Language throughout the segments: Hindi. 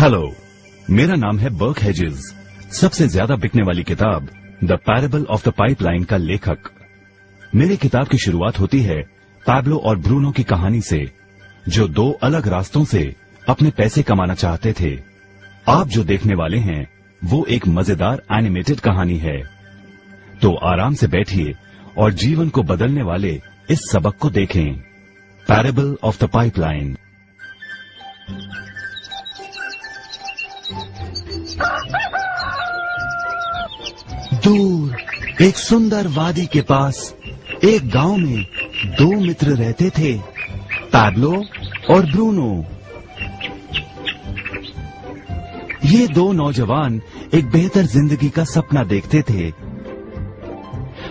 हेलो, मेरा नाम है बर्क हेजेस। सबसे ज्यादा बिकने वाली किताब the parable of the pipeline का लेखक। मेरी किताब की शुरुआत होती है पैब्लो और ब्रूनो की कहानी से, जो दो अलग रास्तों से अपने पैसे कमाना चाहते थे। आप जो देखने वाले हैं वो एक मजेदार एनिमेटेड कहानी है। तो आराम से बैठिए और जीवन को बदलने वाले इस सबक को देखें, पैरेबल ऑफ द पाइपलाइन। दूर एक सुंदर वादी के पास एक गांव में दो मित्र रहते थे, पैब्लो और ब्रूनो। ये दो नौजवान एक बेहतर जिंदगी का सपना देखते थे।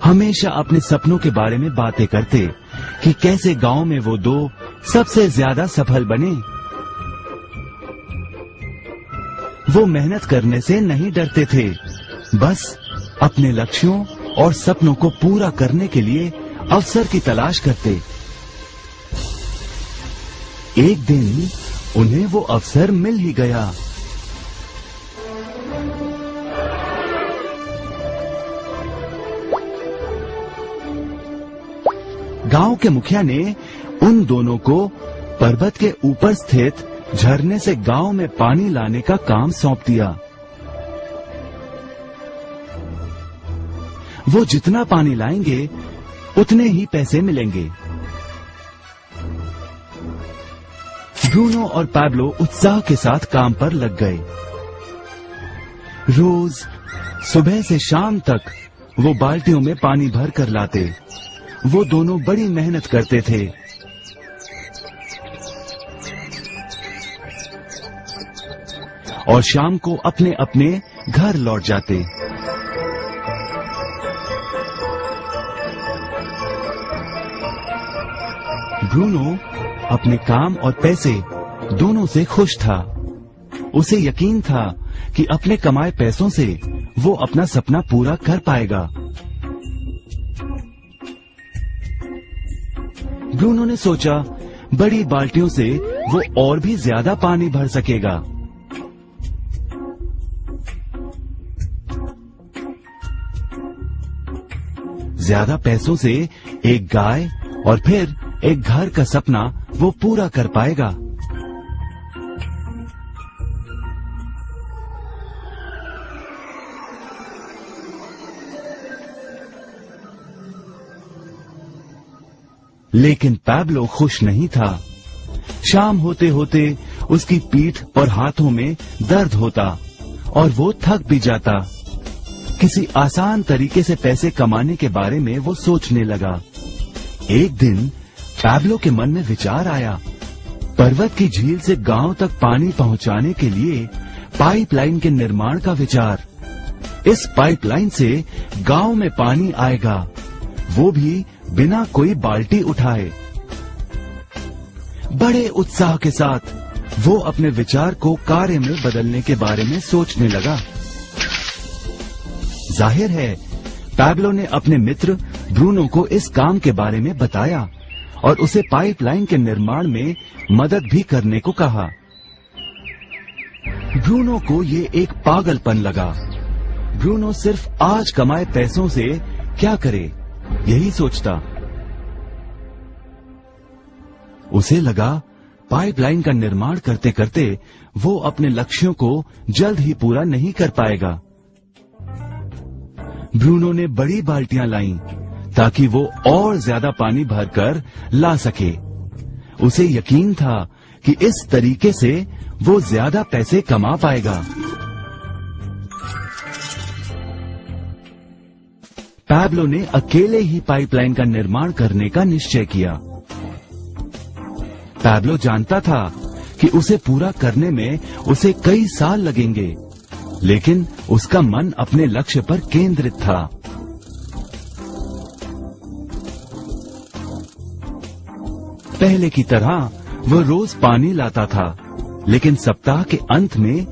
हमेशा अपने सपनों के बारे में बातें करते कि कैसे गांव में वो दो सबसे ज्यादा सफल बने। वो मेहनत करने से नहीं डरते थे, बस अपने लक्ष्यों और सपनों को पूरा करने के लिए अवसर की तलाश करते। एक दिन उन्हें वो अवसर मिल ही गया। गांव के मुखिया ने उन दोनों को पर्वत के ऊपर स्थित झरने से गांव में पानी लाने का काम सौंप दिया। वो जितना पानी लाएंगे उतने ही पैसे मिलेंगे। ब्रूनो और पैब्लो उत्साह के साथ काम पर लग गए। रोज सुबह से शाम तक वो बाल्टियों में पानी भर कर लाते। वो दोनों बड़ी मेहनत करते थे। और शाम को अपने अपने घर लौट जाते। ब्रूनो अपने काम और पैसे दोनों से खुश था। उसे यकीन था कि अपने कमाए पैसों से वो अपना सपना पूरा कर पाएगा। ब्रूनो ने सोचा बड़ी बाल्टियों से वो और भी ज्यादा पानी भर सकेगा। ज्यादा पैसों से एक गाय और फिर एक घर का सपना वो पूरा कर पाएगा। लेकिन पैब्लो खुश नहीं था। शाम होते होते उसकी पीठ और हाथों में दर्द होता और वो थक भी जाता। किसी आसान तरीके से पैसे कमाने के बारे में वो सोचने लगा। एक दिन पैब्लो के मन में विचार आया, पर्वत की झील से गांव तक पानी पहुंचाने के लिए पाइपलाइन के निर्माण का विचार। इस पाइपलाइन से गांव में पानी आएगा, वो भी बिना कोई बाल्टी उठाए। बड़े उत्साह के साथ वो अपने विचार को कार्य में बदलने के बारे में सोचने लगा। जाहिर है पैब्लो ने अपने मित्र ब्रूनो को इस काम के बारे में बताया और उसे पाइपलाइन के निर्माण में मदद भी करने को कहा। ब्रूनो को ये एक पागलपन लगा। ब्रूनो सिर्फ आज कमाए पैसों से क्या करे, यही सोचता। उसे लगा पाइपलाइन का निर्माण करते करते वो अपने लक्ष्यों को जल्द ही पूरा नहीं कर पाएगा। ब्रूनो ने बड़ी बाल्टियां लाईं ताकि वो और ज्यादा पानी भरकर ला सके। उसे यकीन था कि इस तरीके से वो ज्यादा पैसे कमा पाएगा। पैब्लो ने अकेले ही पाइपलाइन का निर्माण करने का निश्चय किया। पैब्लो जानता था कि उसे पूरा करने में उसे कई साल लगेंगे, लेकिन उसका मन अपने लक्ष्य पर केंद्रित था। पहले की तरह वो रोज पानी लाता था, लेकिन सप्ताह के अंत में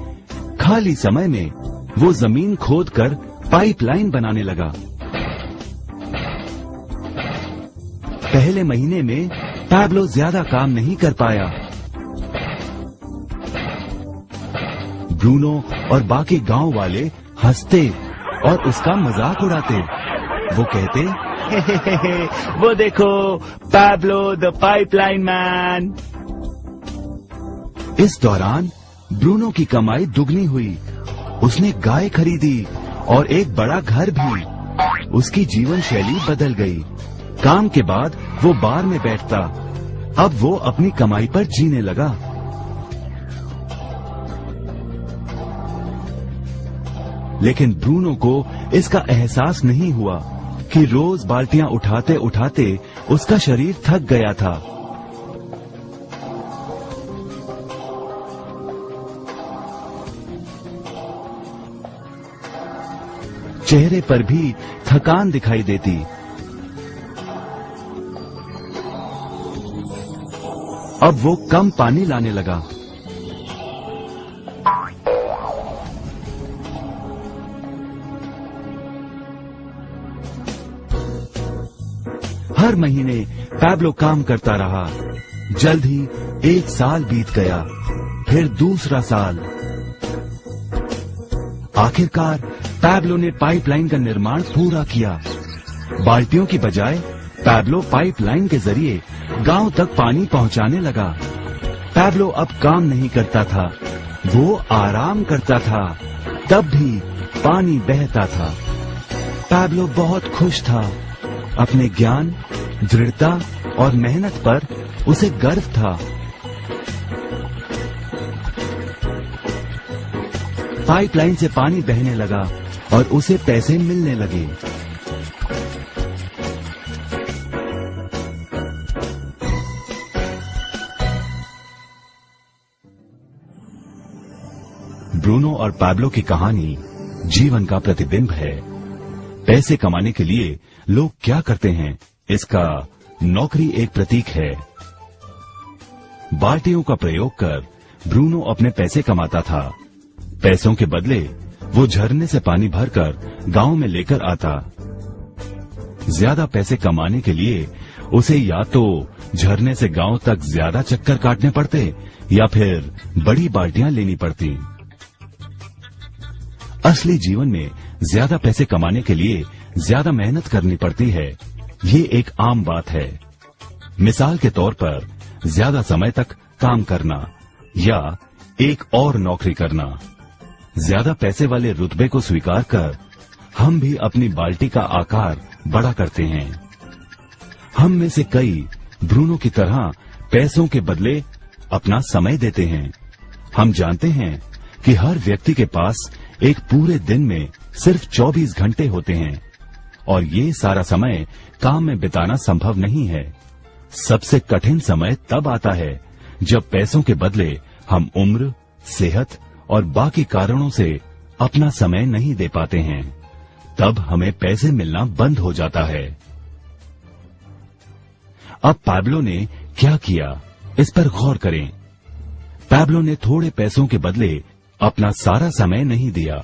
खाली समय में वो जमीन खोदकर पाइपलाइन बनाने लगा। पहले महीने में पैब्लो ज्यादा काम नहीं कर पाया। ब्रूनो और बाकी गांव वाले हंसते और उसका मजाक उड़ाते। वो कहते, हे हे हे हे, वो देखो पैब्लो द पाइपलाइन मैन। इस दौरान ब्रूनो की कमाई दुगनी हुई। उसने गाय खरीदी और एक बड़ा घर भी। उसकी जीवन शैली बदल गई। काम के बाद वो बार में बैठता। अब वो अपनी कमाई पर जीने लगा। लेकिन ब्रूनो को इसका एहसास नहीं हुआ कि रोज बाल्टियां उठाते उठाते उसका शरीर थक गया था। चेहरे पर भी थकान दिखाई देती। अब वो कम पानी लाने लगा। हर महीने पैब्लो काम करता रहा। जल्द ही 1 साल बीत गया, फिर दूसरा साल। आखिरकार पैब्लो ने पाइपलाइन का निर्माण पूरा किया। बाल्टियों की बजाय पैब्लो पाइपलाइन के जरिए गांव तक पानी पहुंचाने लगा। पैब्लो अब काम नहीं करता था, वो आराम करता था। तब भी पानी बहता था। पैब्लो बहुत खुश था। अपने ज्ञान, दृढ़ता और मेहनत पर उसे गर्व था। पाइपलाइन से पानी बहने लगा और उसे पैसे मिलने लगे। ब्रूनो और पैब्लो की कहानी जीवन का प्रतिबिंब है। पैसे कमाने के लिए लोग क्या करते हैं, इसका नौकरी एक प्रतीक है। बाल्टियों का प्रयोग कर ब्रूनो अपने पैसे कमाता था। पैसों के बदले वो झरने से पानी भरकर गांव में लेकर आता। ज्यादा पैसे कमाने के लिए उसे या तो झरने से गांव तक ज्यादा चक्कर काटने पड़ते या फिर बड़ी बाल्टियां लेनी पड़ती। असली जीवन में ज्यादा पैसे कमाने के लिए ज्यादा मेहनत करनी पड़ती है। ये एक आम बात है। मिसाल के तौर पर ज्यादा समय तक काम करना या एक और नौकरी करना। ज्यादा पैसे वाले रुतबे को स्वीकार कर हम भी अपनी बाल्टी का आकार बड़ा करते हैं। हम में से कई ब्रूनो की तरह पैसों के बदले अपना समय देते हैं। हम जानते हैं कि हर व्यक्ति के पास एक पूरे दिन में सिर्फ 24 घंटे होते हैं और ये सारा समय काम में बिताना संभव नहीं है। सबसे कठिन समय तब आता है जब पैसों के बदले हम उम्र, सेहत और बाकी कारणों से अपना समय नहीं दे पाते हैं। तब हमें पैसे मिलना बंद हो जाता है। अब पैब्लो ने क्या किया, इस पर गौर करें। पैब्लो ने थोड़े पैसों के बदले अपना सारा समय नहीं दिया,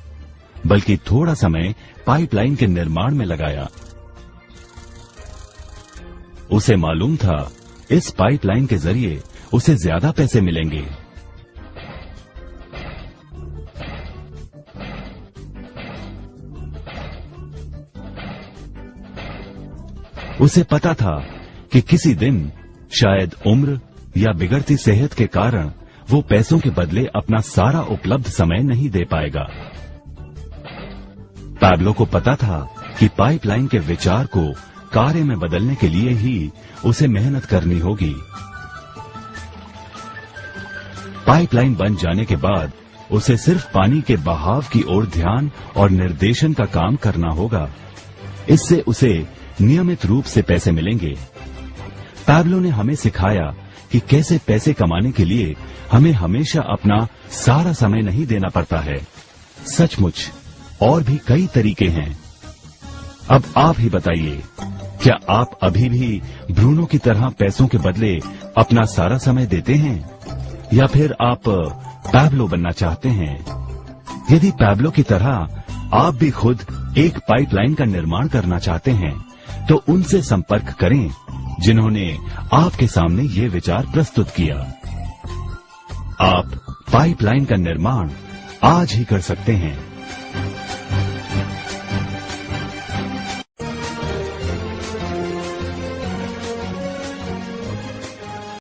बल्कि थोड़ा समय पाइपलाइन के निर्माण में लगाया। उसे मालूम था इस पाइपलाइन के जरिए उसे ज्यादा पैसे मिलेंगे। उसे पता था कि किसी दिन शायद उम्र या बिगड़ती सेहत के कारण वो पैसों के बदले अपना सारा उपलब्ध समय नहीं दे पाएगा। पैब्लो को पता था कि पाइपलाइन के विचार को कार्य में बदलने के लिए ही उसे मेहनत करनी होगी। पाइपलाइन बन जाने के बाद उसे सिर्फ पानी के बहाव की ओर ध्यान और निर्देशन का काम करना होगा। इससे उसे नियमित रूप से पैसे मिलेंगे। पैब्लो ने हमें सिखाया कि कैसे पैसे कमाने के लिए हमें हमेशा अपना सारा समय नहीं देना पड़ता है। सचमुच और भी कई तरीके हैं। अब आप ही बताइए, क्या आप अभी भी ब्रूनो की तरह पैसों के बदले अपना सारा समय देते हैं या फिर आप पैब्लो बनना चाहते हैं? यदि पैब्लो की तरह आप भी खुद एक पाइपलाइन का निर्माण करना चाहते हैं तो उनसे संपर्क करें जिन्होंने आपके सामने ये विचार प्रस्तुत किया। आप पाइपलाइन का निर्माण आज ही कर सकते हैं।